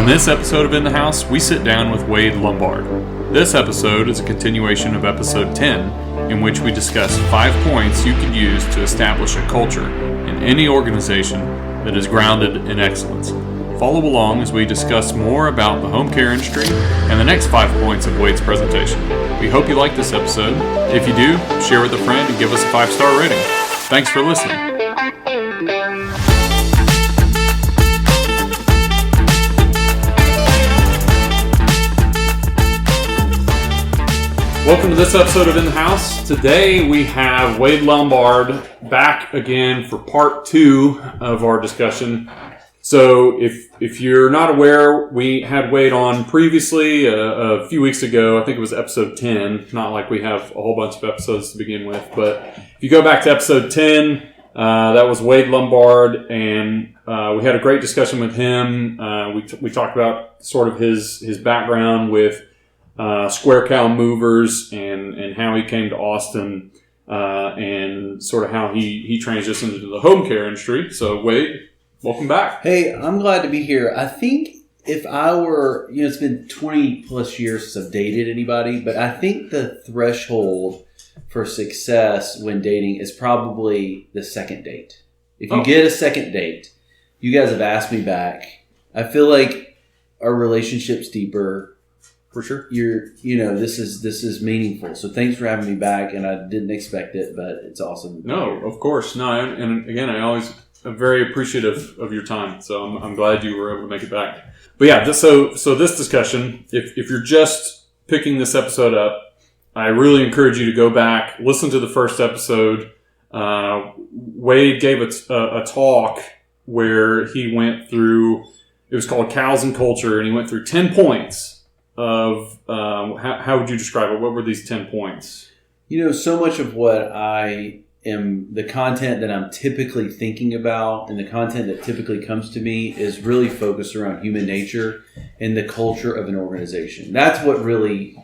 On this episode of In the House, we sit down with Wade Lombard. This episode is a continuation of episode 10, in which we discuss 5 points you can use to establish a culture in any organization that is grounded in excellence. Follow along as we discuss more about the home care industry and the next 5 points of Wade's presentation. We hope you like this episode. If you do, share with a friend and give us a 5-star rating. Thanks for listening. Welcome to this episode of In the House. Today we have Wade Lombard back again for part 2 of our discussion. So if you're not aware, we had Wade on previously a few weeks ago. I think it was episode 10. Not like we have a whole bunch of episodes to begin with, but if you go back to episode 10, that was Wade Lombard, and we had a great discussion with him. We talked about sort of his background with Square Cow Movers and how he came to Austin and sort of how he transitioned into the home care industry. So Wade, welcome back. Hey, I'm glad to be here. I think if I were, it's been 20 plus years since I've dated anybody, but I think the threshold for success when dating is probably the second date. If you get a second date, you guys have asked me back. I feel like our relationship's deeper. For sure. This is meaningful. So thanks for having me back, and I didn't expect it, but it's awesome. No, of course. No, and again, I'm very appreciative of your time. So I'm glad you were able to make it back. But yeah, so this discussion, if you're just picking this episode up, I really encourage you to go back, listen to the first episode. Wade gave a talk where he went through, it was called Cows and Culture, and he went through 10 points of how would you describe it? What were these 10 points? So much of what I am, the content that I'm typically thinking about and the content that typically comes to me is really focused around human nature and the culture of an organization. That's what really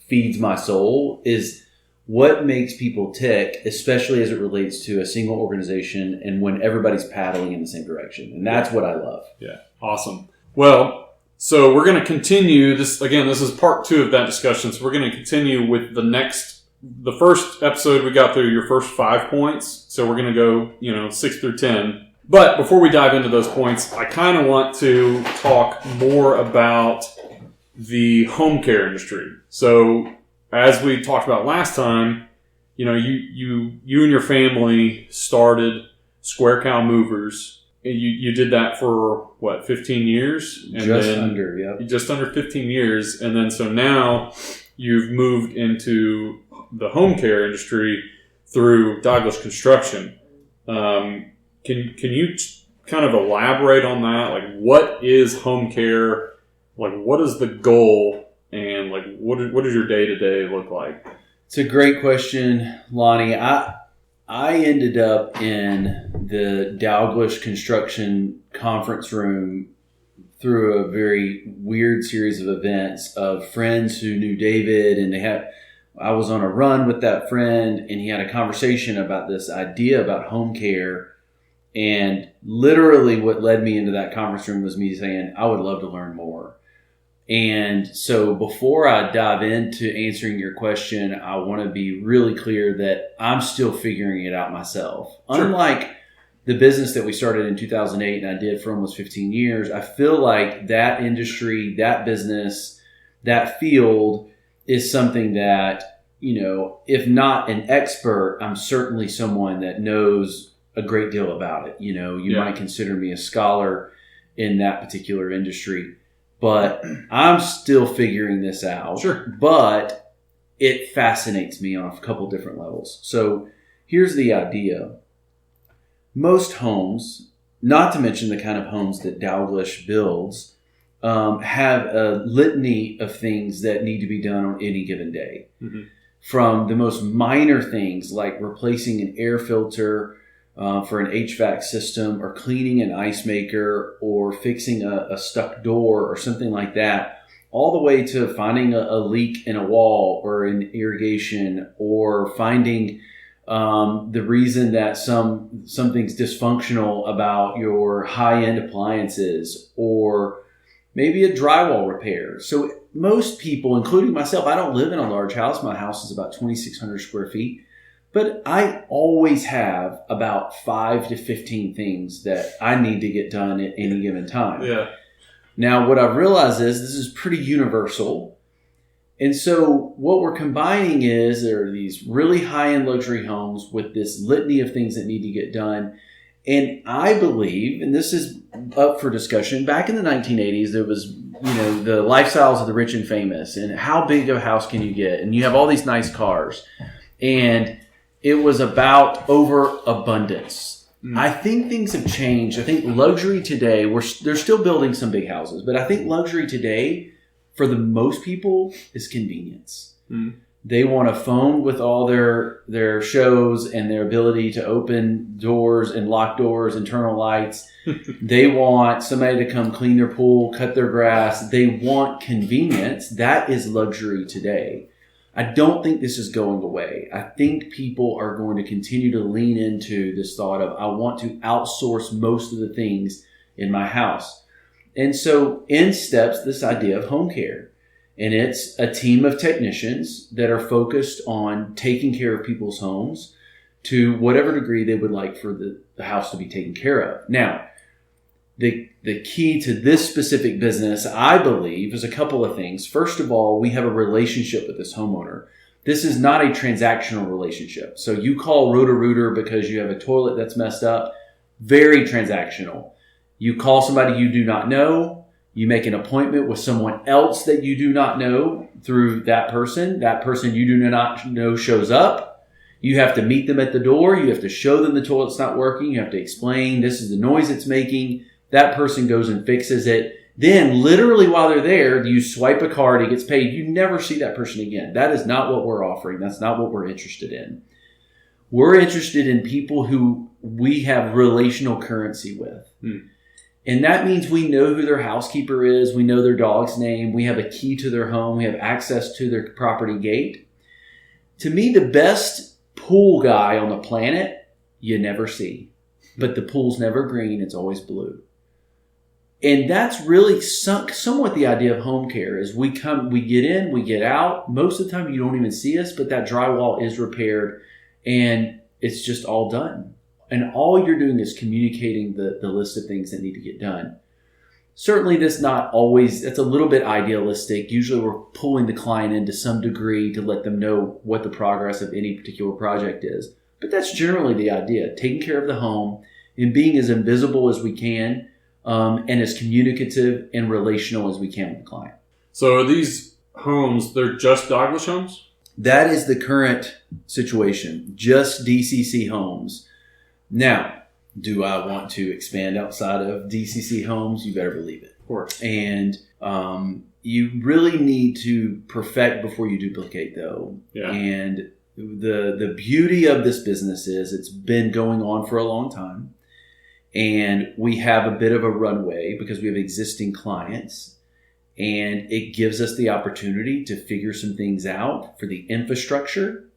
feeds my soul, is what makes people tick, especially as it relates to a single organization and when everybody's paddling in the same direction. And that's what I love. Yeah. Awesome. Well, so we're going to continue this. Again, this is part 2 of that discussion. So we're going to continue with the first episode we got through your first 5 points. So we're going to go, 6 through 10. But before we dive into those points, I kind of want to talk more about the home care industry. So as we talked about last time, you and your family started Square Cow Movers. You did that for, 15 years? And just under 15 years. And then so now you've moved into the home care industry through Douglas Construction. Can you kind of elaborate on that? Like, what is home care? Like, what is the goal? And, like, what does your day-to-day look like? It's a great question, Lonnie. I ended up in the Douglas Construction conference room through a very weird series of events of friends who knew David, and I was on a run with that friend, and he had a conversation about this idea about home care, and literally what led me into that conference room was me saying, I would love to learn more. And so before I dive into answering your question, I want to be really clear that I'm still figuring it out myself. Sure. Unlike the business that we started in 2008 and I did for almost 15 years, I feel like that industry, that business, that field is something that, if not an expert, I'm certainly someone that knows a great deal about it. You might consider me a scholar in that particular industry. But I'm still figuring this out. Sure. But it fascinates me on a couple different levels. So here's the idea. Most homes, not to mention the kind of homes that Douglas builds, have a litany of things that need to be done on any given day. Mm-hmm. From the most minor things like replacing an air filter for an HVAC system, or cleaning an ice maker, or fixing a stuck door or something like that, all the way to finding a leak in a wall or in irrigation, or finding the reason that something's dysfunctional about your high-end appliances, or maybe a drywall repair. So most people, including myself, I don't live in a large house. My house is about 2,600 square feet. But I always have about 5 to 15 things that I need to get done at any given time. Yeah. Now, what I've realized is this is pretty universal. And so what we're combining is there are these really high-end luxury homes with this litany of things that need to get done. And I believe, and this is up for discussion, back in the 1980s, there was, the lifestyles of the rich and famous and how big of a house can you get? And you have all these nice cars. And it was about overabundance. I think things have changed. I think luxury today, they're still building some big houses, but I think luxury today, for the most people, is convenience. They want a phone with all their shows and their ability to open doors and lock doors and turn on lights. They want somebody to come clean their pool, cut their grass. They want convenience. That is luxury today. I don't think this is going away. I think people are going to continue to lean into this thought of, I want to outsource most of the things in my house. And so in steps this idea of home care. And it's a team of technicians that are focused on taking care of people's homes to whatever degree they would like for the house to be taken care of. Now, the key to this specific business, I believe, is a couple of things. First of all, we have a relationship with this homeowner. This is not a transactional relationship. So you call Roto-Rooter because you have a toilet that's messed up. Very transactional. You call somebody you do not know. You make an appointment with someone else that you do not know through that person. That person you do not know shows up. You have to meet them at the door. You have to show them the toilet's not working. You have to explain this is the noise it's making. That person goes and fixes it. Then, literally while they're there, you swipe a card, it gets paid. You never see that person again. That is not what we're offering. That's not what we're interested in. We're interested in people who we have relational currency with. And that means we know who their housekeeper is. We know their dog's name. We have a key to their home. We have access to their property gate. To me, the best pool guy on the planet, you never see. But the pool's never green. It's always blue. And that's really somewhat the idea of home care is we get in, we get out. Most of the time you don't even see us, but that drywall is repaired and it's just all done. And all you're doing is communicating the list of things that need to get done. Certainly that's not always, that's a little bit idealistic. Usually we're pulling the client in to some degree to let them know what the progress of any particular project is. But that's generally the idea, taking care of the home and being as invisible as we can. And as communicative and relational as we can with the client. So are these homes, they're just doglish homes? That is the current situation. Just DCC homes. Now, do I want to expand outside of DCC homes? You better believe it. Of course. And you really need to perfect before you duplicate, though. Yeah. And the beauty of this business is it's been going on for a long time. And we have a bit of a runway because we have existing clients, and it gives us the opportunity to figure some things out for the infrastructure,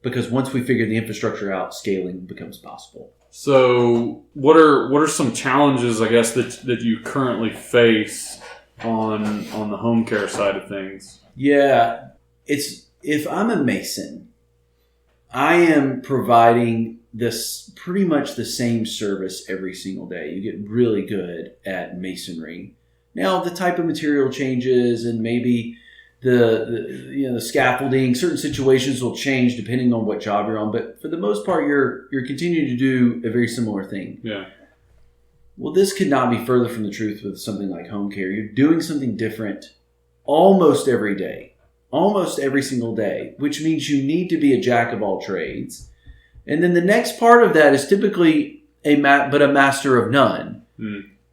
because once we figure the infrastructure out, scaling becomes possible. So what are some challenges, I guess, that you currently face on the home care side of things? Yeah, if I'm a mason, I am providing this pretty much the same service every single day. You get really good at masonry. Now the type of material changes, and maybe the scaffolding. Certain situations will change depending on what job you're on, but for the most part, you're continuing to do a very similar thing. Yeah. Well, this could not be further from the truth with something like home care. You're doing something different almost every day, almost every single day, which means you need to be a jack of all trades. And then the next part of that is typically a master of none.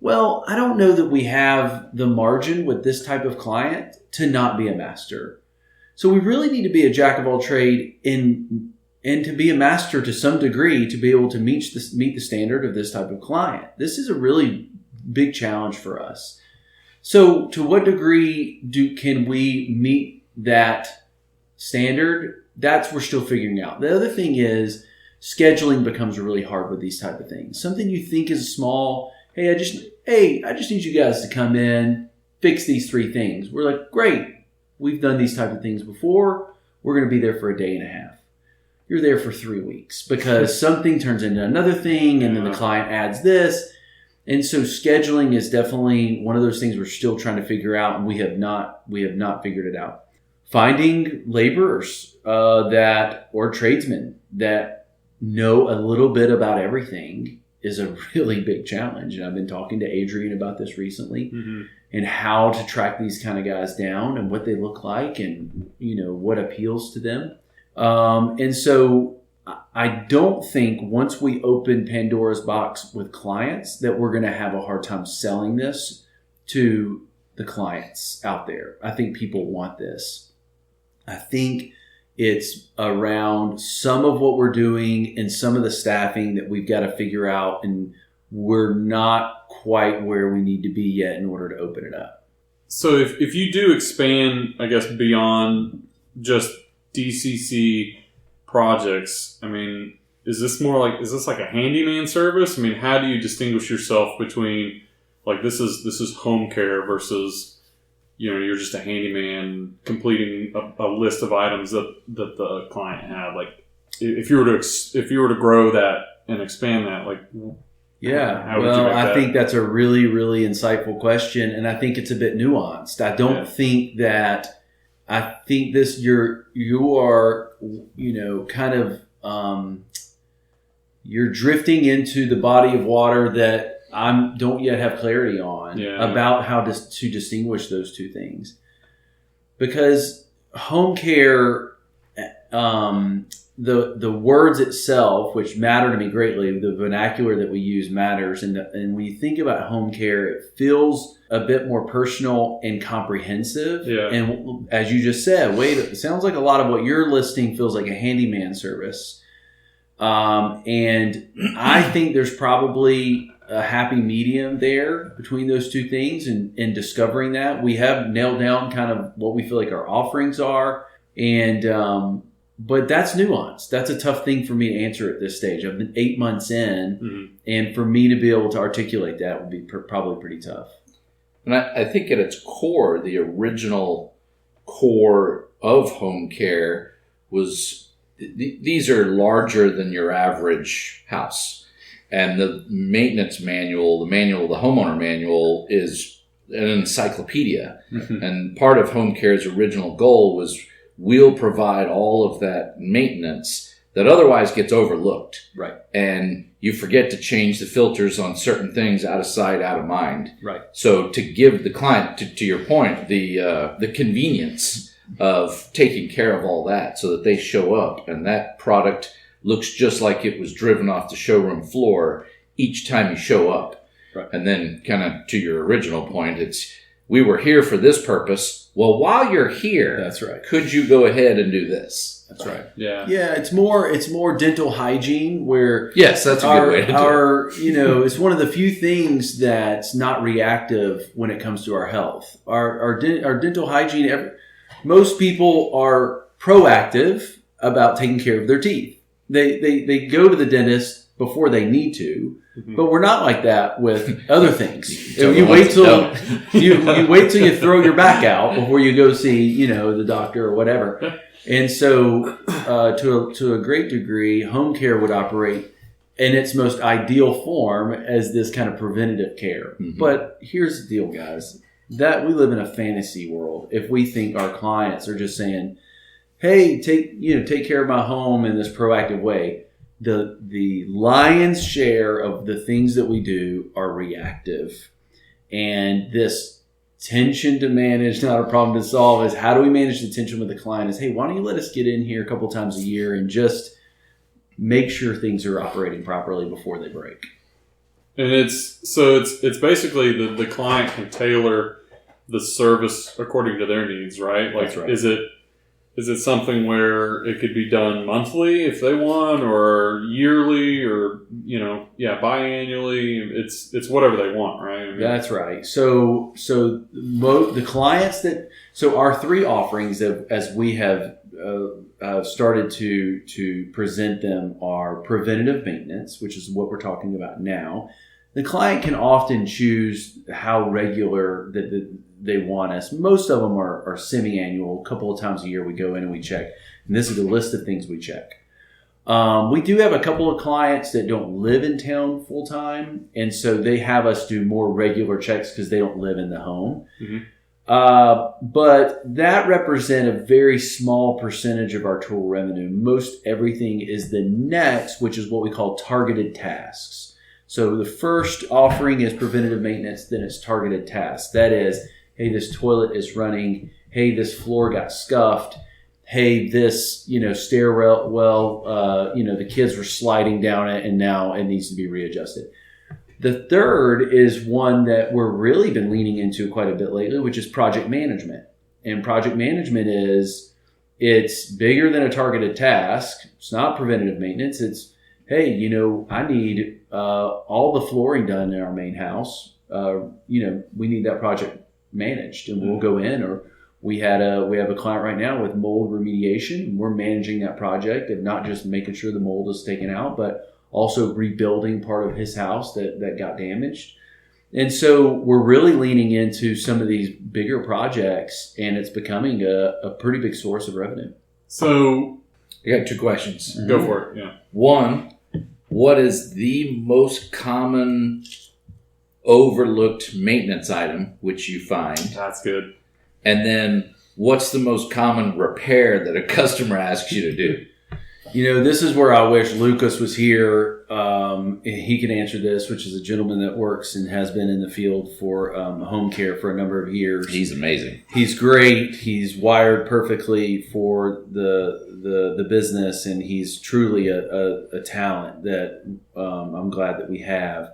Well, I don't know that we have the margin with this type of client to not be a master. So we really need to be a jack of all trade and to be a master to some degree to be able to meet the standard of this type of client. This is a really big challenge for us. So to what degree can we meet that standard? We're still figuring out. The other thing is, scheduling becomes really hard with these type of things. Something you think is small. Hey, I just need you guys to come in, fix these 3 things. We're like, great. We've done these types of things before. We're going to be there for a day and a half. You're there for 3 weeks because something turns into another thing, and then the client adds this. And so scheduling is definitely one of those things we're still trying to figure out, and we have not figured it out. Finding laborers or tradesmen that know a little bit about everything is a really big challenge. And I've been talking to Adrian about this recently, and how to track these kind of guys down and what they look like, and what appeals to them. And so I don't think once we open Pandora's box with clients that we're going to have a hard time selling this to the clients out there. I think people want this. I think it's around some of what we're doing and some of the staffing that we've got to figure out, and we're not quite where we need to be yet in order to open it up. So if you do expand, I guess, beyond just DCC projects, I mean, is this like a handyman service? I mean, how do you distinguish yourself between like this is home care versus you're just a handyman completing a list of items that the client had? Like if you were to grow that and expand that, like how would you make that? I think that's a really, really insightful question, and I think it's a bit nuanced. I don't think that. I think you are kind of you're drifting into the body of water that I don't yet have clarity on about how to distinguish those 2 things, because home care, the words itself, which matter to me greatly, the vernacular that we use matters, and when you think about home care, it feels a bit more personal and comprehensive. Yeah. And as you just said, Wade, it sounds like a lot of what you're listing feels like a handyman service. And I think there's probably a happy medium there between those 2 things, and discovering that. We have nailed down kind of what we feel like our offerings are. And, but that's nuanced. That's a tough thing for me to answer at this stage. I've been 8 months in, and for me to be able to articulate that would be probably pretty tough. And I think at its core, the original core of home care was these are larger than your average house. And the maintenance manual, the homeowner manual, is an encyclopedia. And part of home care's original goal was we'll provide all of that maintenance that otherwise gets overlooked. Right. And you forget to change the filters on certain things, out of sight, out of mind. Right. So to give the client, to your point, the convenience of taking care of all that so that they show up and that product looks just like it was driven off the showroom floor each time you show up. Right. And then kind of to your original point, it's we were here for this purpose. Well, while you're here, that's right. Could you go ahead and do this? That's right. Yeah. Yeah. It's more dental hygiene where yes, that's a good way to do it. It's one of the few things that's not reactive when it comes to our health. Our dental hygiene. Most people are proactive about taking care of their teeth. They go to the dentist before they need to, but we're not like that with other things. You wait till you throw your back out before you go see the doctor or whatever. And so, to a great degree, home care would operate in its most ideal form as this kind of preventative care. Mm-hmm. But here's the deal, guys: that we live in a fantasy world. If we think our clients are just saying, "Hey, take care of my home in this proactive way," the lion's share of the things that we do are reactive, and this tension to manage, not a problem to solve, is how do we manage the tension with the client is, hey, why don't you let us get in here a couple times a year and just make sure things are operating properly before they break. And it's basically the client can tailor the service according to their needs, right? Like, that's right. Is it something where it could be done monthly if they want, or yearly, or biannually? It's whatever they want, right? I mean, that's right. So the clients our 3 offerings as we have started to present them are preventative maintenance, which is what we're talking about now. The client can often choose how regular they want us. Most of them are semi-annual. A couple of times a year we go in and we check. And this is the list of things we check. We do have a couple of clients that don't live in town full time, and so they have us do more regular checks because they don't live in the home. Mm-hmm. But that represents a very small percentage of our total revenue. Most everything is the next, which is what we call targeted tasks. So the first offering is preventative maintenance, then it's targeted tasks. That is, hey, this toilet is running. Hey, this floor got scuffed. Hey, this, stairwell, the kids were sliding down it and now it needs to be readjusted. The third is one that we're really been leaning into quite a bit lately, which is project management. And project management it's bigger than a targeted task. It's not preventative maintenance. It's, hey, I need all the flooring done in our main house. We need that project managed, and we'll go in. Or we have a client right now with mold remediation. We're managing that project of not just making sure the mold is taken out, but also rebuilding part of his house that got damaged. And so we're really leaning into some of these bigger projects, and it's becoming a pretty big source of revenue. So I got 2 questions. Go for it. Yeah. One, what is the most common overlooked maintenance item which you find? That's good. And then what's the most common repair that a customer asks you to do? This is where I wish Lucas was here. He can answer this, which is a gentleman that works and has been in the field for home care for a number of years. He's amazing. He's great. He's wired perfectly for the business, and he's truly a talent that I'm glad that we have.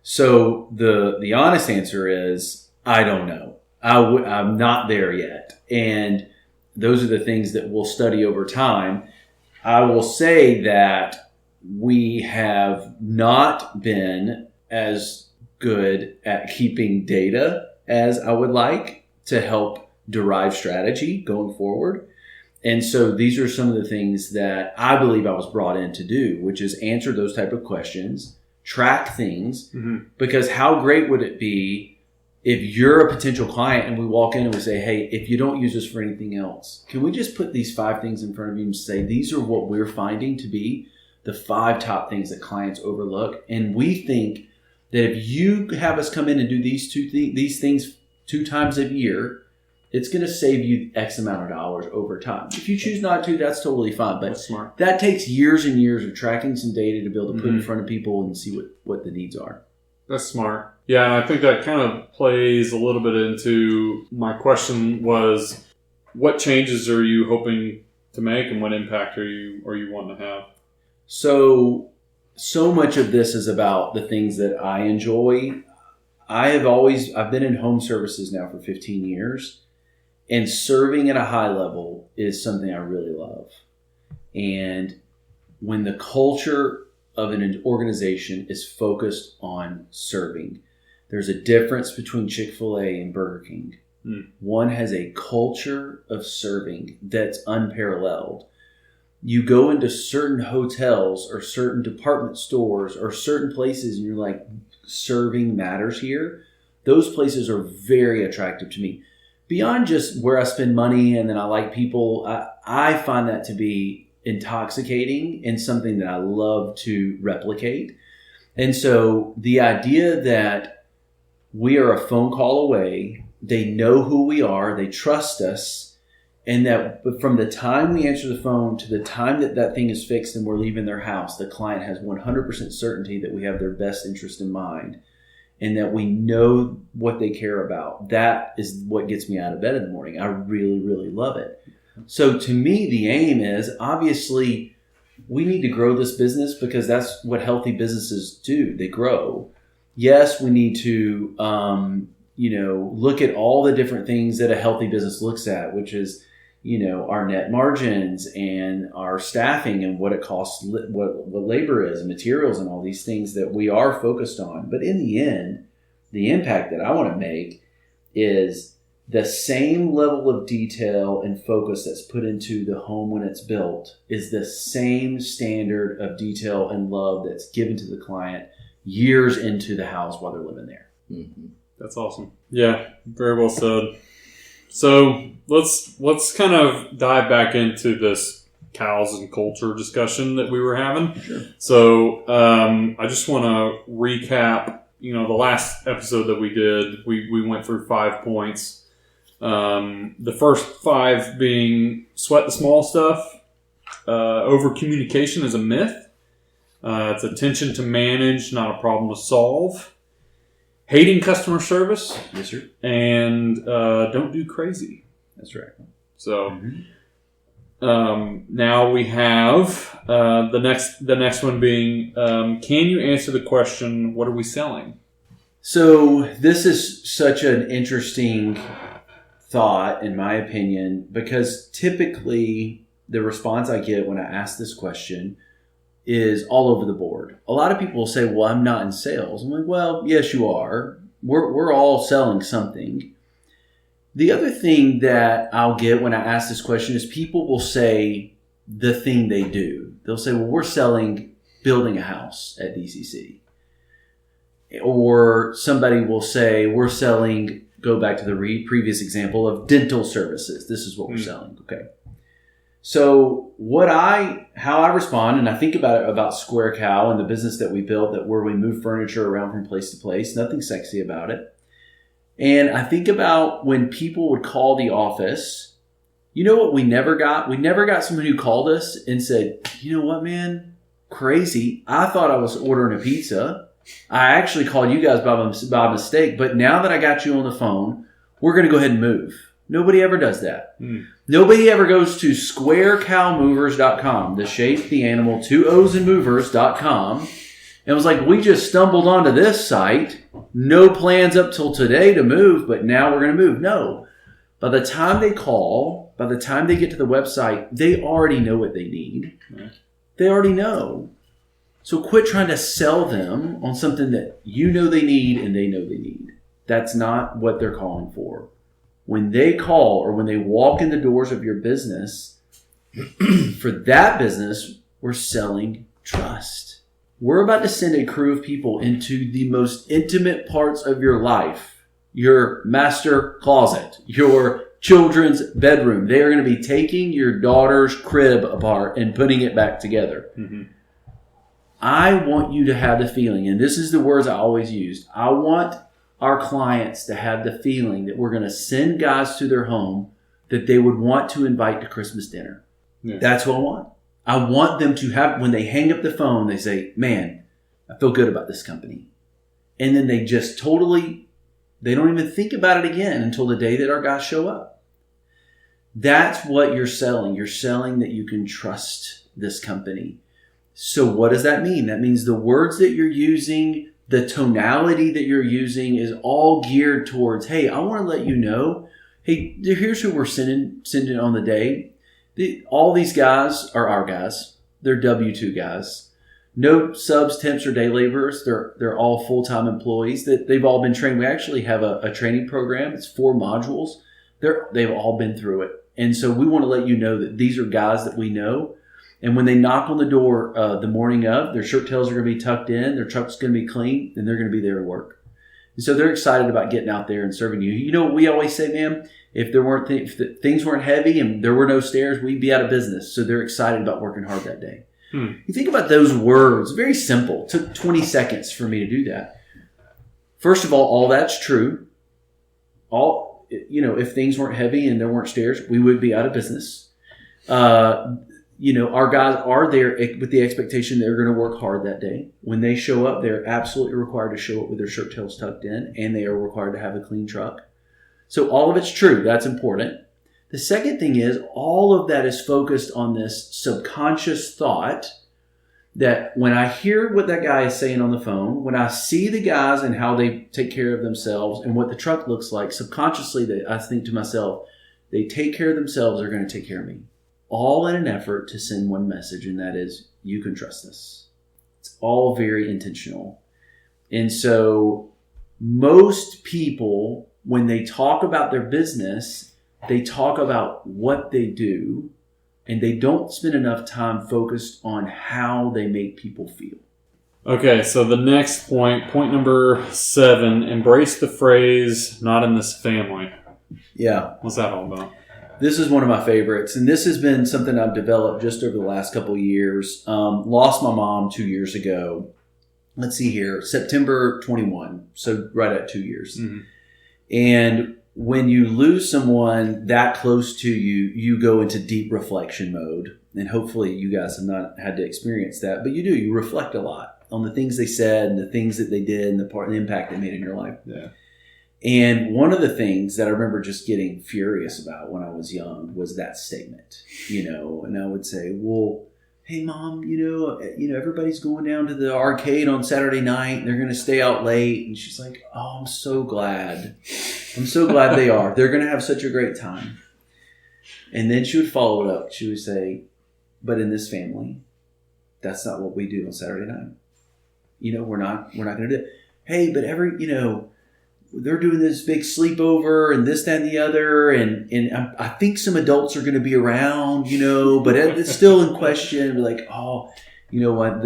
So the honest answer is I don't know. I'm not there yet. And those are the things that we'll study over time. I will say that we have not been as good at keeping data as I would like to help derive strategy going forward. And so these are some of the things that I believe I was brought in to do, which is answer those type of questions, track things, because how great would it be if you're a potential client and we walk in and we say, hey, if you don't use this for anything else, can we just put these 5 things in front of you and say, these are what we're finding to be the 5 top things that clients overlook. And we think that if you have us come in and do these things 2 times a year, it's going to save you X amount of dollars over time. If you choose not to, that's totally fine. But that's smart. That takes years and years of tracking some data to be able to put in front of people and see what the needs are. That's smart. Yeah, and I think that kind of plays a little bit into my question was, what changes are you hoping to make and what impact are you wanting to have? So much of this is about the things that I enjoy. I've been in home services now for 15 years, and serving at a high level is something I really love. And when the culture of an organization is focused on serving, there's a difference between Chick-fil-A and Burger King. One has a culture of serving that's unparalleled. You go into certain hotels or certain department stores or certain places and you're like, serving matters here. Those places are very attractive to me. Beyond just where I spend money and then I like people, I find that to be intoxicating and something that I love to replicate. And so the idea that we are a phone call away, they know who we are, they trust us, and that from the time we answer the phone to the time that thing is fixed and we're leaving their house, the client has 100% certainty that we have their best interest in mind and that we know what they care about. That is what gets me out of bed in the morning. I really, really love it. So to me, the aim is, obviously, we need to grow this business because that's what healthy businesses do. They grow. Yes, we need to, look at all the different things that a healthy business looks at, which is, our net margins and our staffing and what it costs, what labor is and materials and all these things that we are focused on. But in the end, the impact that I want to make is the same level of detail and focus that's put into the home when it's built is the same standard of detail and love that's given to the client years into the house while they're living there. Mm-hmm. That's awesome. Yeah, very well said. So let's kind of dive back into this cows and culture discussion that we were having. Sure. So I just want to recap. The last episode that we did, we went through 5 points. The first 5 being sweat the small stuff. Over communication is a myth. It's attention to manage, not a problem to solve. Hating customer service. Yes, sir. And don't do crazy. That's right. So now we have the next one being, can you answer the question, what are we selling? So this is such an interesting thought, in my opinion, because typically the response I get when I ask this question is all over the board. A lot of people will say, well, I'm not in sales. I'm like, well, yes, you are. We're all selling something. The other thing that I'll get when I ask this question is people will say the thing they do. They'll say, well, we're selling building a house at DCC. Or somebody will say, we're selling, go back to the previous example of dental services. This is what we're selling. Okay. So how I respond, and I think about Square Cow and the business that we built, that where we move furniture around from place to place, nothing sexy about it. And I think about when people would call the office, you know what we never got? We never got someone who called us and said, you know what, man, crazy. I thought I was ordering a pizza. I actually called you guys by mistake, but now that I got you on the phone, we're going to go ahead and move. Nobody ever does that. Nobody ever goes to squarecowmovers.com, the shape, the animal, 2 O's and movers.com, and was like, we just stumbled onto this site. No plans up till today to move, but now we're going to move. No. By the time they call, by the time they get to the website, they already know what they need. They already know. So quit trying to sell them on something that you know they need and they know they need. That's not what they're calling for. When they call or when they walk in the doors of your business, for that business, we're selling trust. We're about to send a crew of people into the most intimate parts of your life. Your master closet, your children's bedroom. They are going to be taking your daughter's crib apart and putting it back together. I want you to have the feeling, and this is the words I always use, I want our clients to have the feeling that we're going to send guys to their home that they would want to invite to Christmas dinner. Yeah. That's what I want. I want them to have, when they hang up the phone, they say, man, I feel good about this company. And then they just totally, they don't even think about it again until the day that our guys show up. That's what you're selling. You're selling that you can trust this company. So what does that mean? That means the words that you're using, the tonality that you're using is all geared towards, hey, I want to let you know, hey, here's who we're sending on the day. All these guys are our guys. They're W-2 guys. No subs, temps, or day laborers. They're all full-time employees. They've all been trained. We actually have a training program. It's 4 modules. They've all been through it. And so we want to let you know that these are guys that we know. And when they knock on the door the morning of, their shirt tails are going to be tucked in, their truck's going to be clean, and they're going to be there to work. And so they're excited about getting out there and serving you. You know what we always say, man? If things weren't heavy and there were no stairs, we'd be out of business. So they're excited about working hard that day. You think about those words, very simple. It took 20 seconds for me to do that. First of all that's true. If things weren't heavy and there weren't stairs, we would be out of business. Our guys are there with the expectation they're going to work hard that day. When they show up, they're absolutely required to show up with their shirt tails tucked in, and they are required to have a clean truck. So all of it's true. That's important. The second thing is all of that is focused on this subconscious thought that when I hear what that guy is saying on the phone, when I see the guys and how they take care of themselves and what the truck looks like, subconsciously I think to myself, they take care of themselves, they're going to take care of me. All in an effort to send one message, and that is, you can trust us. It's all very intentional. And so most people, when they talk about their business, they talk about what they do, and they don't spend enough time focused on how they make people feel. Okay, so the next point number 7, embrace the phrase "not in this family." Yeah. What's that all about? This is one of my favorites, and this has been something I've developed just over the last couple of years. Lost my mom 2 years ago. Let's see here, September 21, so right at 2 years. Mm-hmm. And when you lose someone that close to you, you go into deep reflection mode. And hopefully you guys have not had to experience that, but you do. You reflect a lot on the things they said and the things that they did and the impact they made in your life. Yeah. And one of the things that I remember just getting furious about when I was young was that statement, and I would say, well, hey, Mom, everybody's going down to the arcade on Saturday night and they're going to stay out late. And she's like, oh, I'm so glad. I'm so glad they are. They're going to have such a great time. And then she would follow it up. She would say, but in this family, that's not what we do on Saturday night. We're not going to do it. Hey, but they're doing this big sleepover and this, that, and the other. And I think some adults are going to be around, but it's still in question. We're like, oh, you know what?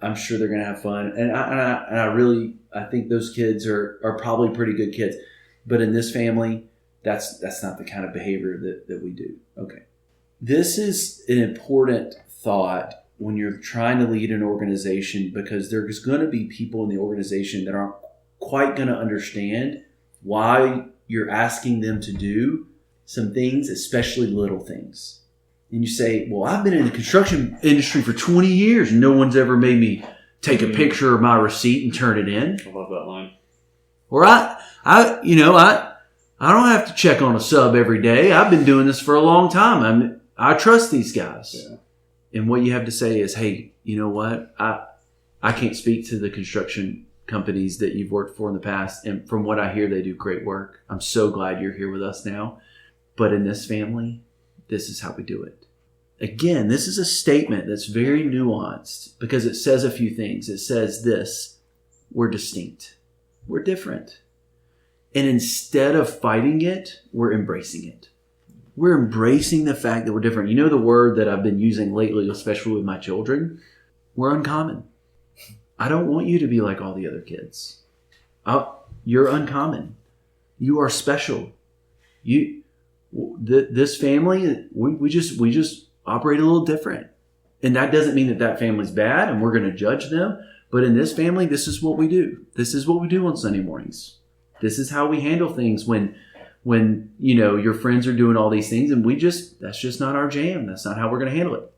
I'm sure they're going to have fun. And I think those kids are probably pretty good kids. But in this family, that's not the kind of behavior that we do. Okay. This is an important thought when you're trying to lead an organization, because there's going to be people in the organization that aren't quite going to understand why you're asking them to do some things, especially little things. And you say, well, I've been in the construction industry for 20 years and no one's ever made me take a picture of my receipt and turn it in. I love that line. Or I don't have to check on a sub every day. I've been doing this for a long time. I trust these guys. Yeah. And what you have to say is, hey, you know what? I can't speak to the construction companies that you've worked for in the past. And from what I hear, they do great work. I'm so glad you're here with us now. But in this family, this is how we do it. Again, this is a statement that's very nuanced because it says a few things. It says this: we're distinct. We're different. And instead of fighting it, we're embracing it. We're embracing the fact that we're different. You know the word that I've been using lately, especially with my children? We're uncommon. I don't want you to be like all the other kids. You're uncommon. You are special. This family, we just operate a little different. And that doesn't mean that family's bad and we're going to judge them. But in this family, this is what we do. This is what we do on Sunday mornings. This is how we handle things when your friends are doing all these things and that's just not our jam. That's not how we're going to handle it.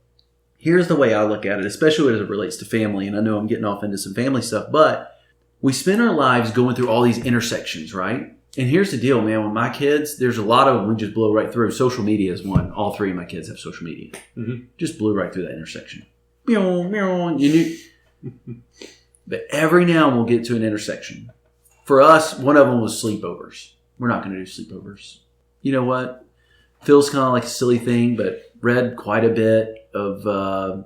Here's the way I look at it, especially as it relates to family. And I know I'm getting off into some family stuff, but we spend our lives going through all these intersections, right? And here's the deal, man. With my kids, there's a lot of them we just blow right through. Social media is one. All 3 of my kids have social media. Mm-hmm. Just blew right through that intersection. But every now and we'll get to an intersection. For us, one of them was sleepovers. We're not going to do sleepovers. You know what? Feels kind of like a silly thing, but read quite a bit of,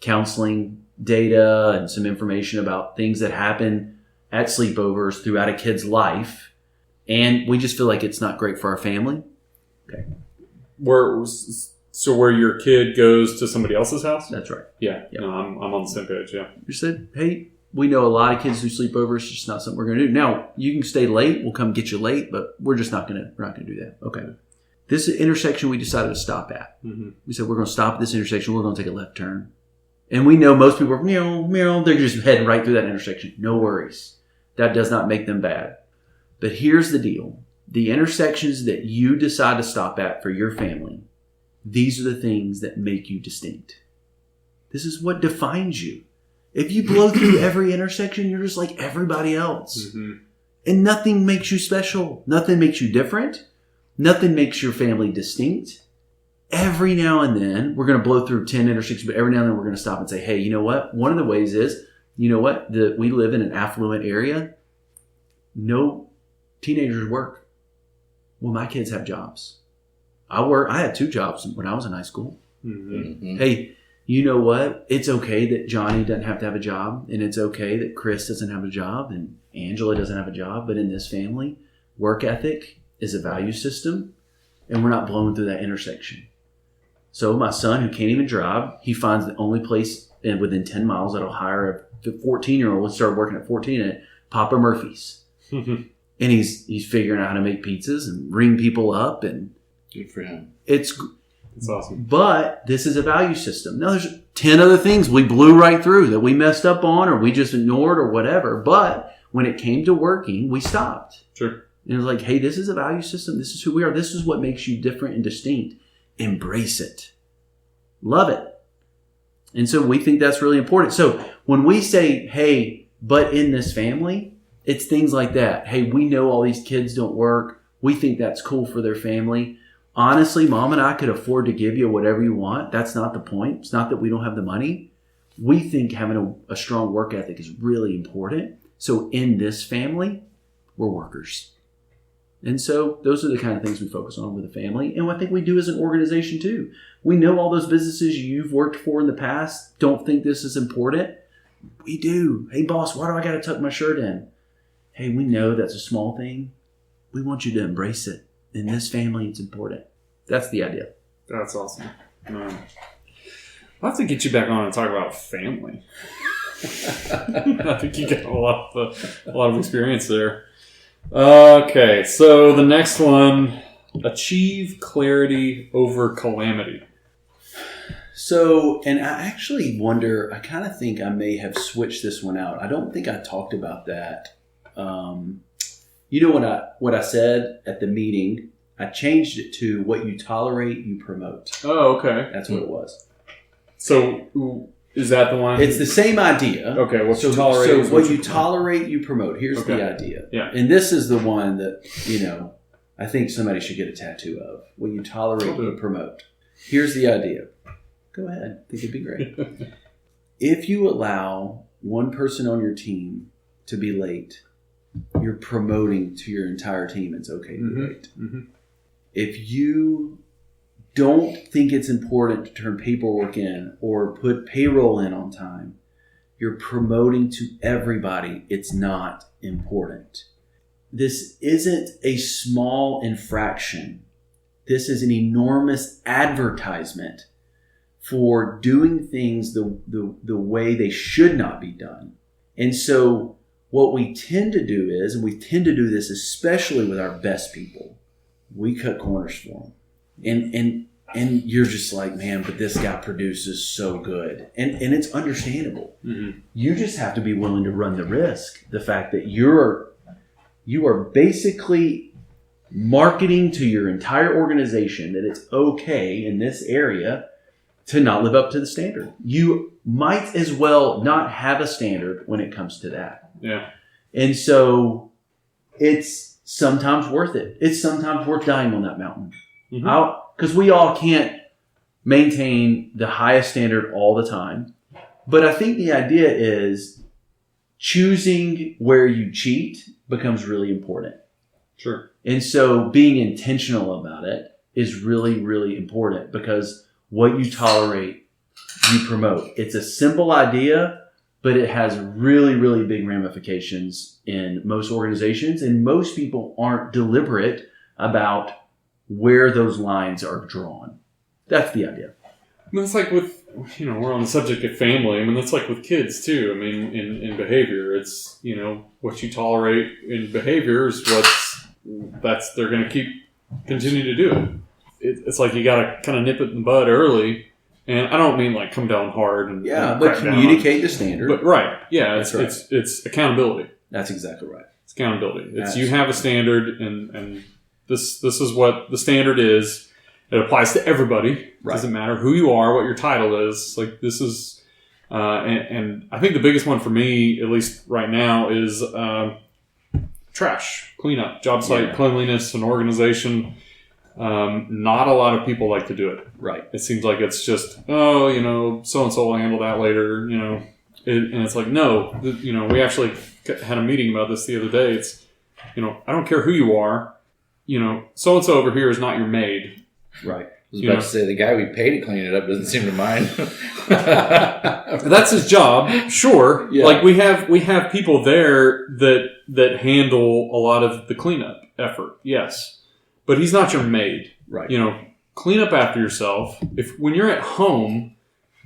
counseling data and some information about things that happen at sleepovers throughout a kid's life. And we just feel like it's not great for our family. Okay. Where your kid goes to somebody else's house? That's right. Yeah. Yep. No, I'm on the same page. Yeah. You said, hey, we know a lot of kids do sleepovers. It's just not something we're going to do. Now, you can stay late. We'll come get you late, but we're not going to do that. Okay. This intersection we decided to stop at. Mm-hmm. We said, we're going to stop at this intersection. We're going to take a left turn. And we know most people are, they're just heading right through that intersection. No worries. That does not make them bad. But here's the deal. The intersections that you decide to stop at for your family, these are the things that make you distinct. This is what defines you. If you blow through every intersection, you're just like everybody else. Mm-hmm. And nothing makes you special. Nothing makes you different. Nothing makes your family distinct. Every now and then, we're going to blow through 10 intersections, but every now and then we're going to stop and say, hey, you know what? One of the ways is, we live in an affluent area. No teenagers work. Well, my kids have jobs. I had 2 jobs when I was in high school. Mm-hmm. Hey, you know what? It's okay that Johnny doesn't have to have a job, and it's okay that Chris doesn't have a job, and Angela doesn't have a job. But in this family, work ethic is a value system, and we're not blowing through that intersection. So my son, who can't even drive, he finds the only place within 10 miles that'll hire a 14-year-old and start working at 14 at Papa Murphy's. And he's figuring out how to make pizzas and ring people up, and Good for him. It's awesome. But this is a value system. Now, there's 10 other things we blew right through that we messed up on, or we just ignored, or whatever. But when it came to working, we stopped. Sure. And it was like, hey, this is a value system. This is who we are. This is what makes you different and distinct. Embrace it. Love it. And so we think that's really important. So when we say, hey, but in this family, it's things like that. Hey, we know all these kids don't work. We think that's cool for their family. Honestly, Mom and I could afford to give you whatever you want. That's not the point. It's not that we don't have the money. We think having a strong work ethic is really important. So in this family, we're workers. And so those are the kind of things we focus on with the family. And I think we do as an organization too. We know all those businesses you've worked for in the past don't think this is important. We do. Hey, boss, why do I got to tuck my shirt in? Hey, we know that's a small thing. We want you to embrace it. In this family, it's important. That's the idea. That's awesome. I'll have to get you back on and talk about family. I think you got a lot of experience there. Okay, so the next one, achieve clarity over calamity. So, and I actually wonder, I kind of think I may have switched this one out. I don't think I talked about that. You know what I said at the meeting, I changed it to what you tolerate, you promote. Oh, okay. That's what it was. So, is that the one? It's the same idea. Okay, what you tolerate. tolerate. So what you tolerate, you promote. Here's the idea. Yeah. And this is the one that, I think somebody should get a tattoo of. What you tolerate, you promote. Here's the idea. Go ahead. I think it'd be great. If you allow one person on your team to be late, you're promoting to your entire team it's okay to be late. Mm-hmm. If you don't think it's important to turn paperwork in or put payroll in on time, you're promoting to everybody it's not important. This isn't a small infraction. This is an enormous advertisement for doing things the way they should not be done. And so what we tend to do is, and we tend to do this especially with our best people, we cut corners for them. And you're just like, man, but this guy produces so good. And it's understandable. Mm-hmm. You just have to be willing to run the risk. The fact that you are basically marketing to your entire organization that it's okay in this area to not live up to the standard. You might as well not have a standard when it comes to that. Yeah. And so it's sometimes worth it. It's sometimes worth dying on that mountain. Mm-hmm. Because we all can't maintain the highest standard all the time. But I think the idea is choosing where you cheat becomes really important. Sure. And so being intentional about it is really, really important because what you tolerate, you promote. It's a simple idea, but it has really, really big ramifications in most organizations, and most people aren't deliberate about where those lines are drawn. That's the idea. I mean, it's like with, we're on the subject of family. I mean, that's like with kids too. I mean, in behavior, it's, what you tolerate in behavior is they're going to continue to do it. It's like you got to kind of nip it in the bud early. And I don't mean like come down hard and but communicate the standard. But right, yeah, That's right. It's accountability. That's exactly right. It's accountability. You have a standard, and this is what the standard is. It applies to everybody. Right. It doesn't matter who you are, what your title is. Like this is, and I think the biggest one for me, at least right now, is trash cleanup, job site cleanliness, and organization. Not a lot of people like to do it. Right. It seems like it's just, so-and-so will handle that later, and it's like, no, we actually had a meeting about this the other day. It's, I don't care who you are, so-and-so over here is not your maid. Right. I was about to say, the guy we pay to clean it up doesn't seem to mind. That's his job, sure. Yeah. Like we have people there that handle a lot of the cleanup effort, yes. But he's not your maid. Right. clean up after yourself. When you're at home,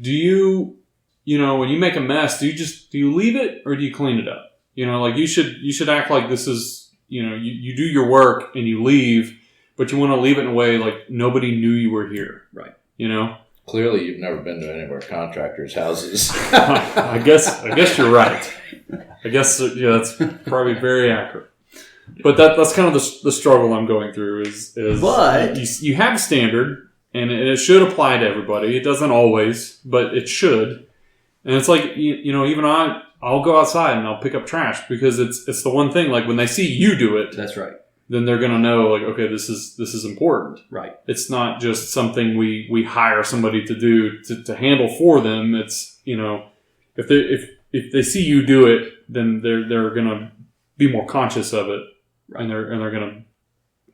do you when you make a mess, do you leave it or do you clean it up? Like you should act like this is, you do your work and you leave, but you want to leave it in a way like nobody knew you were here. Right. Clearly, you've never been to any of our contractors' houses. I guess you're right. I guess that's probably very accurate. But that's kind of the struggle I'm going through is but you have a standard and it should apply to everybody. It doesn't always, but it should. And it's like even I'll go outside and I'll pick up trash because it's the one thing, like when they see you do it, that's right. Then they're gonna know, like, okay, this is important. Right. It's not just something we hire somebody to do to handle for them. It's if they see you do it, then they're gonna be more conscious of it, right. and they're gonna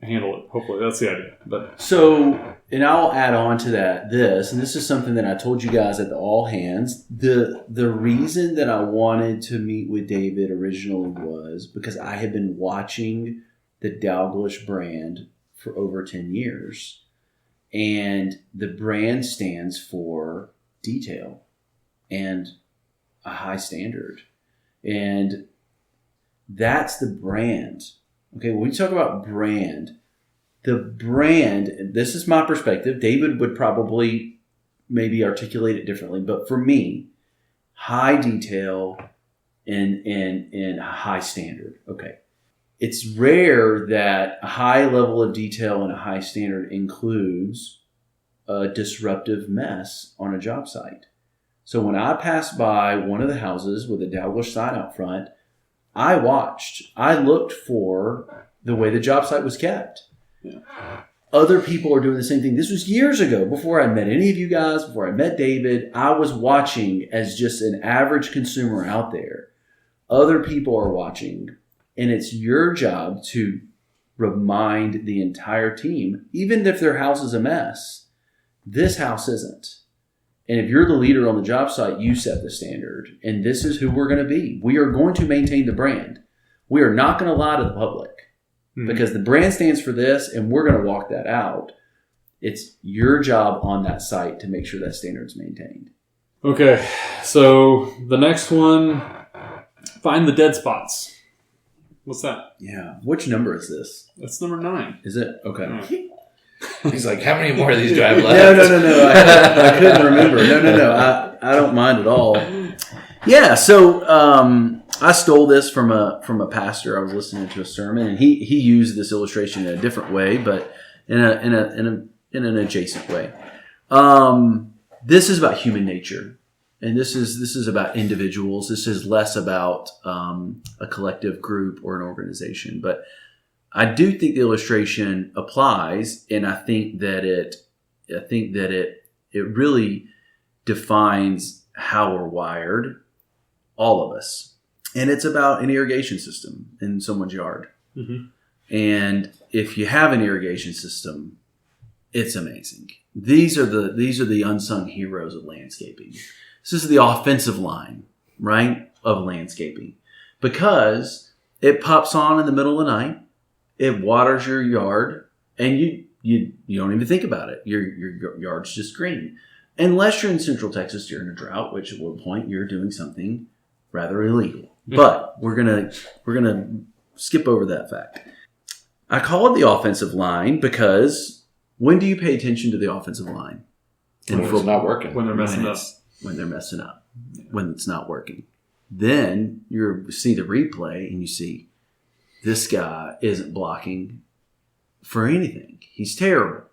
handle it. Hopefully, that's the idea. But so, and I'll add on to that and this is something that I told you guys at the all hands. The reason that I wanted to meet with David originally was because I had been watching the Dalglish brand for over 10 years, and the brand stands for detail and a high standard, and that's the brand. Okay, when we talk about brand, the brand, this is my perspective. David would probably maybe articulate it differently, but for me, high detail and high standard. Okay. It's rare that a high level of detail and a high standard includes a disruptive mess on a job site. So when I passed by one of the houses with a Dalglish sign out front, I looked for the way the job site was kept. Yeah. Other people are doing the same thing. This was years ago, before I met any of you guys, before I met David. I was watching as just an average consumer out there. Other people are watching. And it's your job to remind the entire team, even if their house is a mess, this house isn't. And if you're the leader on the job site, you set the standard. And this is who we're going to be. We are going to maintain the brand. We are not going to lie to the public because the brand stands for this, and we're going to walk that out. It's your job on that site to make sure that standard is maintained. Okay, so the next one, find the dead spots. What's that? Yeah. Which number is this? That's number 9. Is it? Okay. Yeah. He's like, how many more of these do I have left? No. I couldn't remember. No. I don't mind at all. Yeah. So I stole this from a pastor. I was listening to a sermon, and he used this illustration in a different way, but in an adjacent way. This is about human nature. And this is about individuals. This is less about a collective group or an organization. But I do think the illustration applies, and I think that it really defines how we're wired, all of us. And it's about an irrigation system in someone's yard. Mm-hmm. And if you have an irrigation system, it's amazing. These are the unsung heroes of landscaping. This is the offensive line, right, of landscaping, because it pops on in the middle of the night, it waters your yard, and you don't even think about it. Your yard's just green, unless you're in Central Texas during a drought, which at one point you're doing something rather illegal. But we're gonna skip over that fact. I call it the offensive line because when do you pay attention to the offensive line? When it's not working. When they're messing up. When they're messing up. When it's not working. Then you see the replay and you see this guy isn't blocking for anything. He's terrible.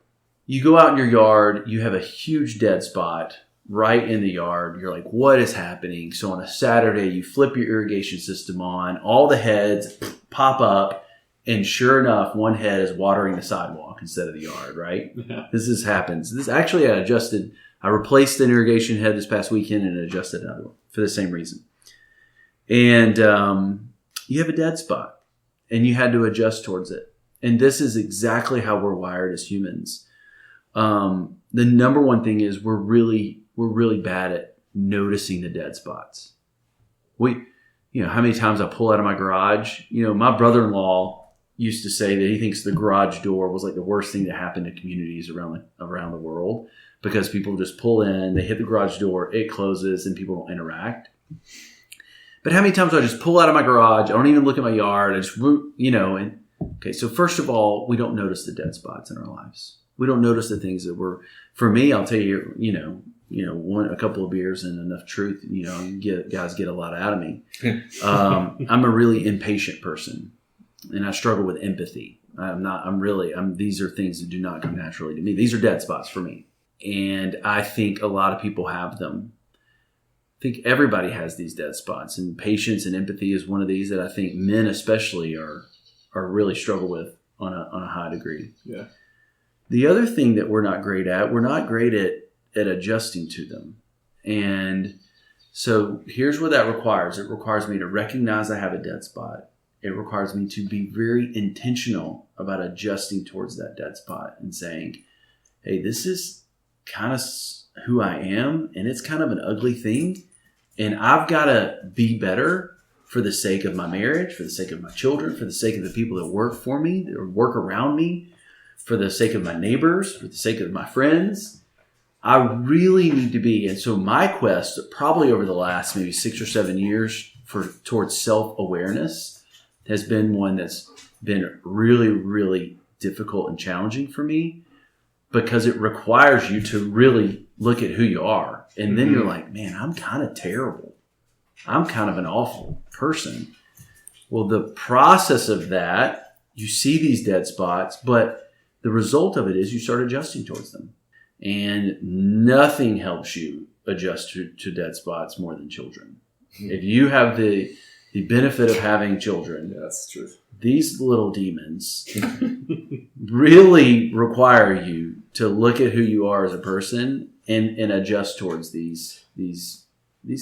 You go out in your yard, you have a huge dead spot right in the yard. You're like, what is happening? So on a Saturday, you flip your irrigation system on, all the heads pop up, and sure enough, one head is watering the sidewalk instead of the yard, right? Yeah. This happens. This actually I replaced an irrigation head this past weekend and adjusted another one for the same reason. And you have a dead spot and you had to adjust towards it. And this is exactly how we're wired as humans. The number one thing is we're really bad at noticing the dead spots. How many times I pull out of my garage, my brother-in-law used to say that he thinks the garage door was like the worst thing that happened to communities around the world, because people just pull in, they hit the garage door, it closes, and people don't interact. But how many times do I just pull out of my garage? I don't even look at my yard. I just, and okay. So first of all, we don't notice the dead spots in our lives. We don't notice the things that for me, I'll tell you, a couple of beers and enough truth, guys get a lot out of me. I'm a really impatient person, and I struggle with empathy. These are things that do not come naturally to me. These are dead spots for me. And I think a lot of people have them. I think everybody has these dead spots, and patience and empathy is one of these that I think men especially are really struggle with on a high degree. Yeah. The other thing that we're not great at adjusting to them. And so here's what that requires. It requires me to recognize I have a dead spot. It requires me to be very intentional about adjusting towards that dead spot and saying, hey, this is kind of who I am, and it's kind of an ugly thing, and I've got to be better for the sake of my marriage, for the sake of my children, for the sake of the people that work for me, or work around me, for the sake of my neighbors, for the sake of my friends. I really need to be. And so my quest, probably over the last maybe 6 or 7 years towards self-awareness, has been one that's been really, really difficult and challenging for me, because it requires you to really look at who you are. And then you're like, man, I'm kind of terrible. I'm kind of an awful person. Well, the process of that, you see these dead spots, but the result of it is you start adjusting towards them. And nothing helps you adjust to dead spots more than children. If you have the benefit of having children, yeah, that's the truth. These little demons really require you to look at who you are as a person and adjust towards these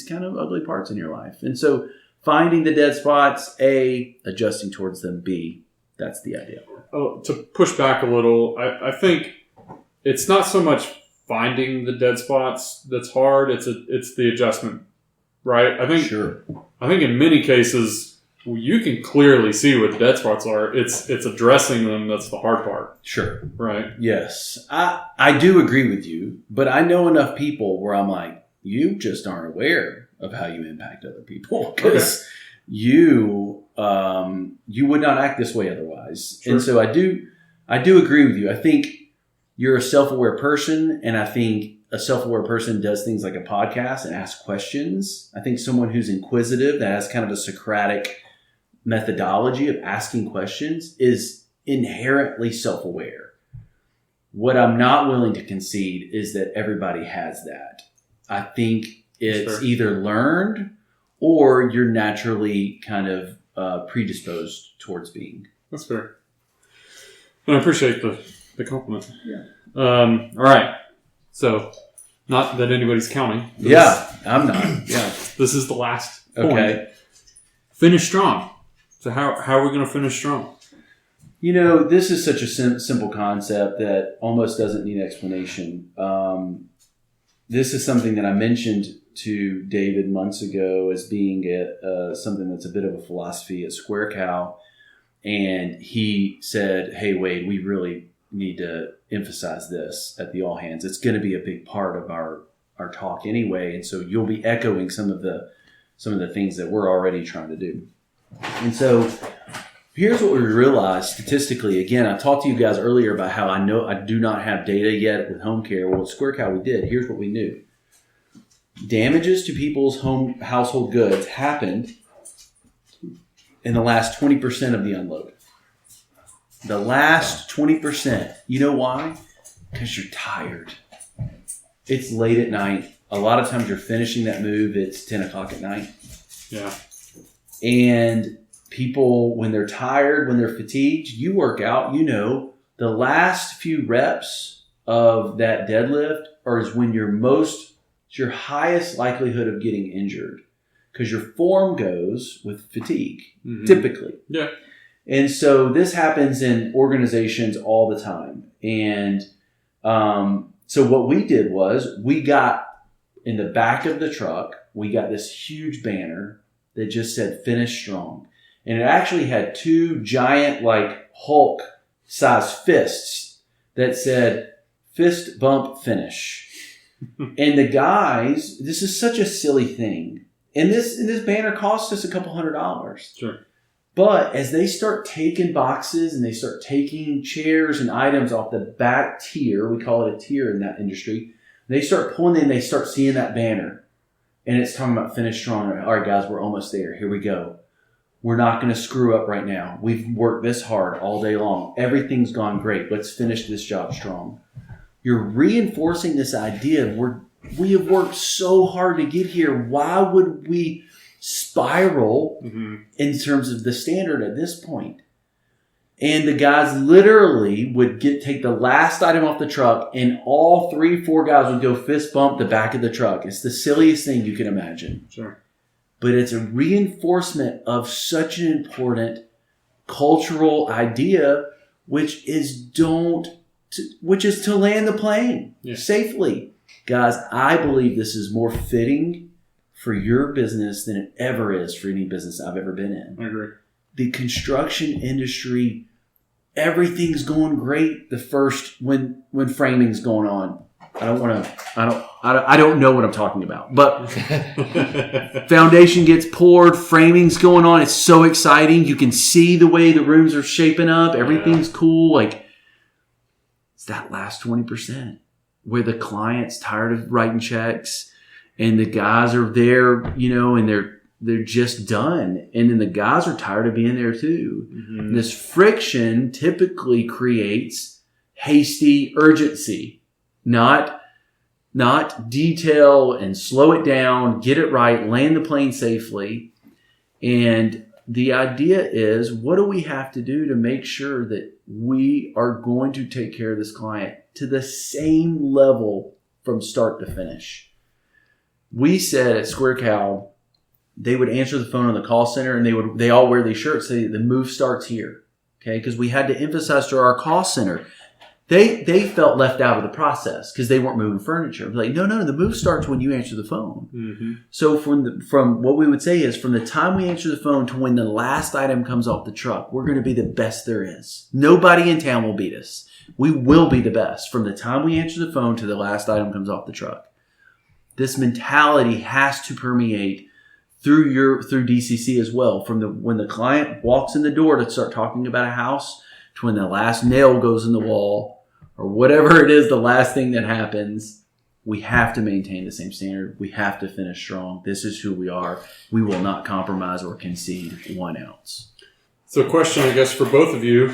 kind of ugly parts in your life. And so finding the dead spots, A, adjusting towards them, B, that's the idea. Oh, to push back a little, I think it's not so much finding the dead spots that's hard. It's the adjustment, right? I think in many cases, you can clearly see what the dead spots are. It's addressing them that's the hard part. Sure. Right. Yes. I do agree with you, but I know enough people where I'm like, you just aren't aware of how you impact other people, because you would not act this way otherwise. Sure. And so I do agree with you. I think you're a self-aware person, and I think a self-aware person does things like a podcast and asks questions. I think someone who's inquisitive, that has kind of a Socratic methodology of asking questions, is inherently self-aware. What I'm not willing to concede is that everybody has that. I think it's either learned or you're naturally kind of predisposed towards being. That's fair. And I appreciate the compliment. Yeah. All right. So, not that anybody's counting. I'm not. Yeah. This is the last point. Okay. Finish strong. So how are we going to finish strong? This is such a simple concept that almost doesn't need explanation. This is something that I mentioned to David months ago as being something that's a bit of a philosophy at Square Cow. And he said, hey, Wade, we really need to emphasize this at the all hands. It's going to be a big part of our talk anyway. And so you'll be echoing some of the things that we're already trying to do. And so here's what we realized statistically. Again, I talked to you guys earlier about how I know I do not have data yet with home care. Well, at Square Cow we did. Here's what we knew. Damages to people's household goods happened in the last 20% of the unload. The last 20%. You know why? Because you're tired. It's late at night. A lot of times you're finishing that move. It's 10 o'clock at night. Yeah. And people, when they're tired, when they're fatigued, you work out, the last few reps of that deadlift is when it's your highest likelihood of getting injured, because your form goes with fatigue, typically. Yeah. And so this happens in organizations all the time. And so what we did was we got in the back of the truck, we got this huge banner that just said finish strong. And it actually had two giant, like Hulk-sized fists that said, "Fist bump finish." And the guys, this is such a silly thing. And this banner cost us a couple $100. Sure. But as they start taking boxes and they start taking chairs and items off the back tier, we call it a tier in that industry, they start pulling in, they start seeing that banner. And it's talking about finish strong. All right, guys, we're almost there. Here we go. We're not going to screw up right now. We've worked this hard all day long. Everything's gone great. Let's finish this job strong. You're reinforcing this idea of we have worked so hard to get here. Why would we spiral in terms of the standard at this point? And the guys literally would take the last item off the truck, and all 3-4 guys would go fist bump the back of the truck. It's the silliest thing you can imagine. Sure. But it's a reinforcement of such an important cultural idea, which is to land the plane safely. Guys, I believe this is more fitting for your business than it ever is for any business I've ever been in. I agree. The construction industry, everything's going great when framing's going on. I don't know what I'm talking about. But foundation gets poured, framing's going on. It's so exciting. You can see the way the rooms are shaping up. Everything's cool. Like, it's that last 20% where the client's tired of writing checks and the guys are there, and they're just done. And then the guys are tired of being there too. Mm-hmm. This friction typically creates hasty urgency, not detail and slow it down, get it right, land the plane safely. And the idea is, what do we have to do to make sure that we are going to take care of this client to the same level from start to finish? We said at Square Cow, they would answer the phone on the call center, and they all wear these shirts say the move starts here. Okay, because we had to emphasize to our call center, they felt left out of the process because they weren't moving furniture. Like, no, the move starts when you answer the phone. Mm-hmm. So from what we would say is, from the time we answer the phone to when the last item comes off the truck, we're going to be the best there is. Nobody in town will beat us. We will be the best from the time we answer the phone to the last item comes off the truck. This mentality has to permeate through DCC as well. When the client walks in the door to start talking about a house to when the last nail goes in the wall or whatever it is, the last thing that happens, we have to maintain the same standard. We have to finish strong. This is who we are. We will not compromise or concede 1 ounce. So question, I guess, for both of you,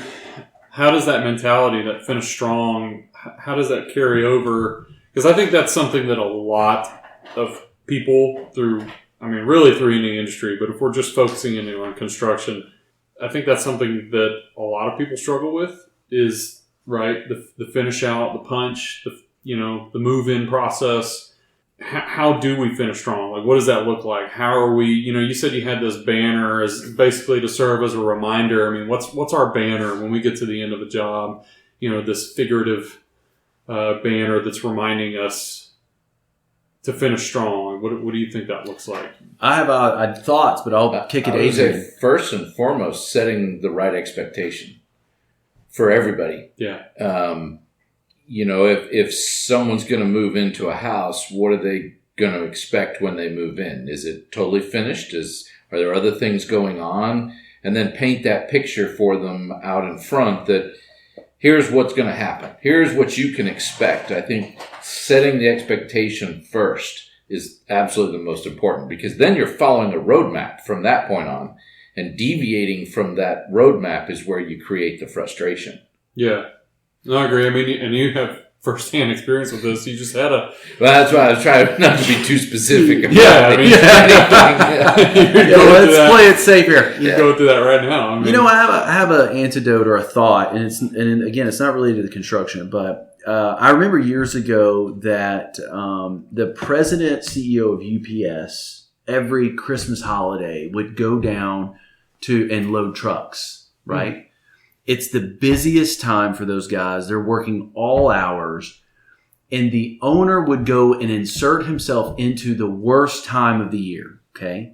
how does that mentality, that finish strong, how does that carry over? Because I think that's something that a lot of people really through any industry, but if we're just focusing on construction, I think that's something that a lot of people struggle with is, right, the finish out, the punch, the move-in process. How do we finish strong? Like, what does that look like? How are we, you said you had this banner as basically to serve as a reminder. I mean, what's our banner when we get to the end of a job? This figurative banner that's reminding us to finish strong. What do you think that looks like? I have thoughts, but I'll kick it to Adrian. First and foremost, setting the right expectation for everybody. Yeah. If someone's going to move into a house, what are they going to expect when they move in? Is it totally finished? Are there other things going on? And then paint that picture for them out in front that here's what's going to happen. Here's what you can expect. I think setting the expectation first is absolutely the most important, because then you're following a roadmap from that point on, and deviating from that roadmap is where you create the frustration. Yeah. No, I agree. I mean, and you have firsthand experience with this. You just had Well, that's why I was trying not to be too specific. Let's play it safe here. You're going through that right now. I have an antidote or a thought, and again, it's not related to construction, but I remember years ago that the president, CEO of UPS, every Christmas holiday would go down and load trucks, right? Mm-hmm. It's the busiest time for those guys. They're working all hours. And the owner would go and insert himself into the worst time of the year, okay?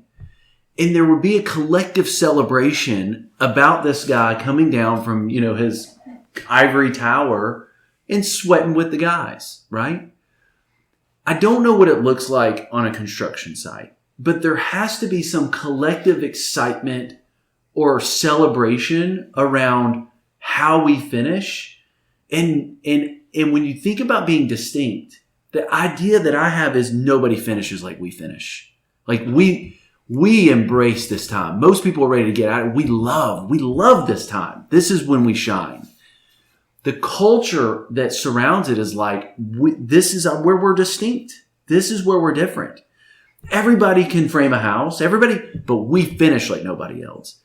And there would be a collective celebration about this guy coming down from, his ivory tower and sweating with the guys, right? I don't know what it looks like on a construction site, but there has to be some collective excitement or celebration around how we finish. And when you think about being distinct, the idea that I have is nobody finishes like we finish. Like we embrace this time. Most people are ready to get out. We love this time. This is when we shine. The culture that surrounds it is like, this is where we're distinct. This is where we're different. Everybody can frame a house, but we finish like nobody else.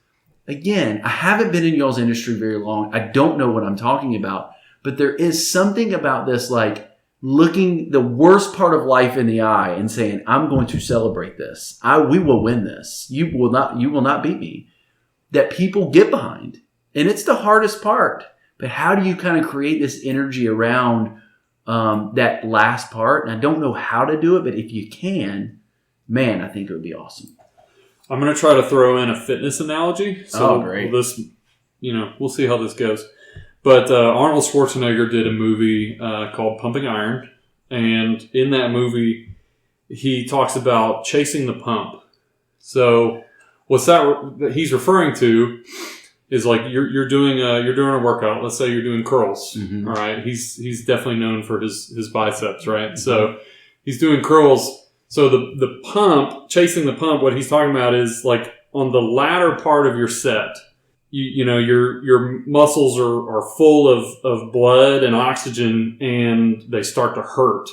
Again, I haven't been in y'all's industry very long. I don't know what I'm talking about, but there is something about this, like looking the worst part of life in the eye and saying, I'm going to celebrate this. We will win this. You will not beat me. That people get behind. And it's the hardest part. But how do you kind of create this energy around that last part? And I don't know how to do it, but if you can, man, I think it would be awesome. I'm going to try to throw in a fitness analogy. So great. We'll see how this goes. But Arnold Schwarzenegger did a movie called Pumping Iron. And in that movie, he talks about chasing the pump. So what's that he's referring to is like you're doing a workout. Let's say you're doing curls. Mm-hmm. All right. He's definitely known for his biceps, right? Mm-hmm. So he's doing curls. So the pump, chasing the pump, what he's talking about is like on the latter part of your set, your muscles are full of blood and oxygen, and they start to hurt.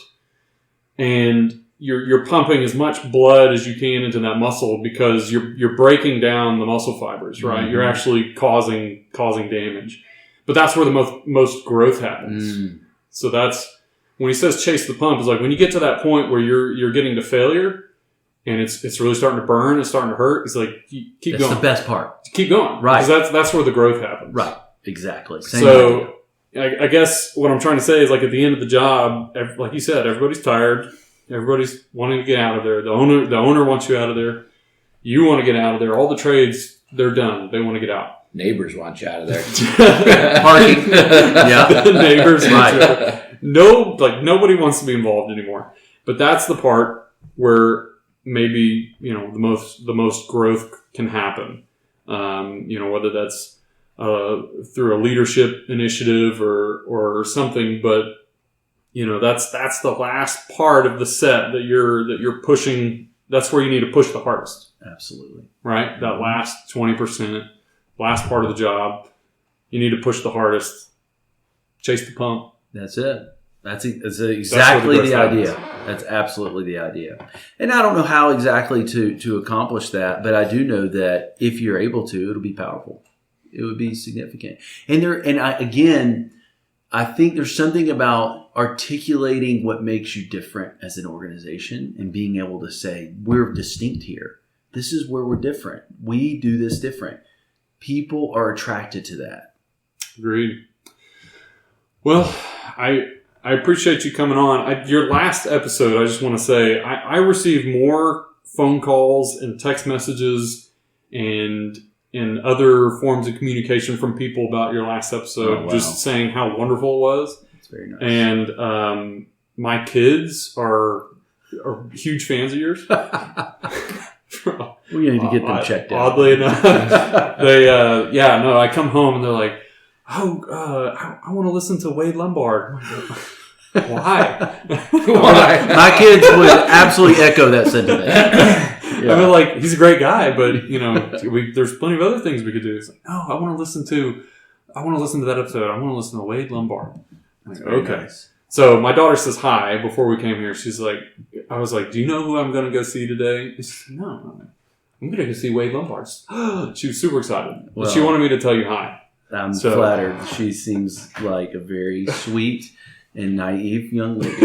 And you're pumping as much blood as you can into that muscle because you're breaking down the muscle fibers, right? Mm-hmm. You're actually causing damage. But that's where the most growth happens. Mm. So that's when he says chase the pump, it's like when you get to that point where you're getting to failure and it's really starting to burn, it's starting to hurt, it's like keep going. That's the best part. Keep going. Right. Because that's where the growth happens. Right. Exactly. Same so I guess what I'm trying to say is like at the end of the job, like you said, everybody's tired. Everybody's wanting to get out of there. The owner wants you out of there. You want to get out of there. All the trades, they're done. They want to get out. Neighbors want you out of there. Parking. Yeah. The neighbors want you out of there. Nobody wants to be involved anymore. But that's the part where maybe, the most growth can happen. Whether that's through a leadership initiative or something, but that's the last part of the set that you're pushing. That's where you need to push the hardest. Absolutely. Right? Mm-hmm. That last 20%, last part of the job, you need to push the hardest. Chase the pump. That's it. That's exactly the idea. That's absolutely the idea. And I don't know how exactly to accomplish that, but I do know that if you're able to, it'll be powerful. It would be significant. I think there's something about articulating what makes you different as an organization and being able to say, we're distinct here. This is where we're different. We do this different. People are attracted to that. Agreed. Well, I appreciate you coming on. Your last episode, I just want to say, I received more phone calls and text messages and other forms of communication from people about your last episode, just saying how wonderful it was. It's very nice. And my kids are huge fans of yours. We need to get them checked out. Oddly enough, I come home and they're like, I want to listen to Wade Lombard. Why? My kids would absolutely echo that sentiment. Yeah. I mean, like, he's a great guy, but there's plenty of other things we could do. It's like, no, I want to listen to that episode. I want to listen to Wade Lombard. I'm like, okay. Nice. So my daughter says hi before we came here. She's like, I was like, do you know who I'm going to go see today? She said, no, I'm going to go see Wade Lombard. She was super excited. Well, she wanted me to tell you hi. I'm flattered. She seems like a very sweet and naive young lady.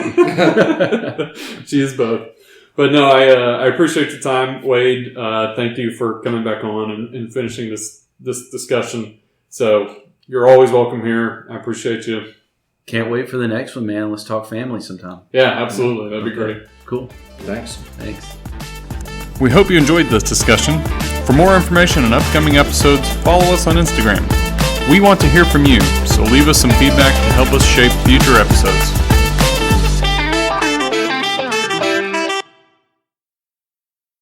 She is both. But no, I appreciate your time, Wade. Thank you for coming back on and finishing this discussion. So you're always welcome here. I appreciate you. Can't wait for the next one, man. Let's talk family sometime. Yeah, absolutely. That'd be great. Cool. Thanks. Thanks. We hope you enjoyed this discussion. For more information on upcoming episodes, follow us on Instagram. We want to hear from you, so leave us some feedback to help us shape future episodes.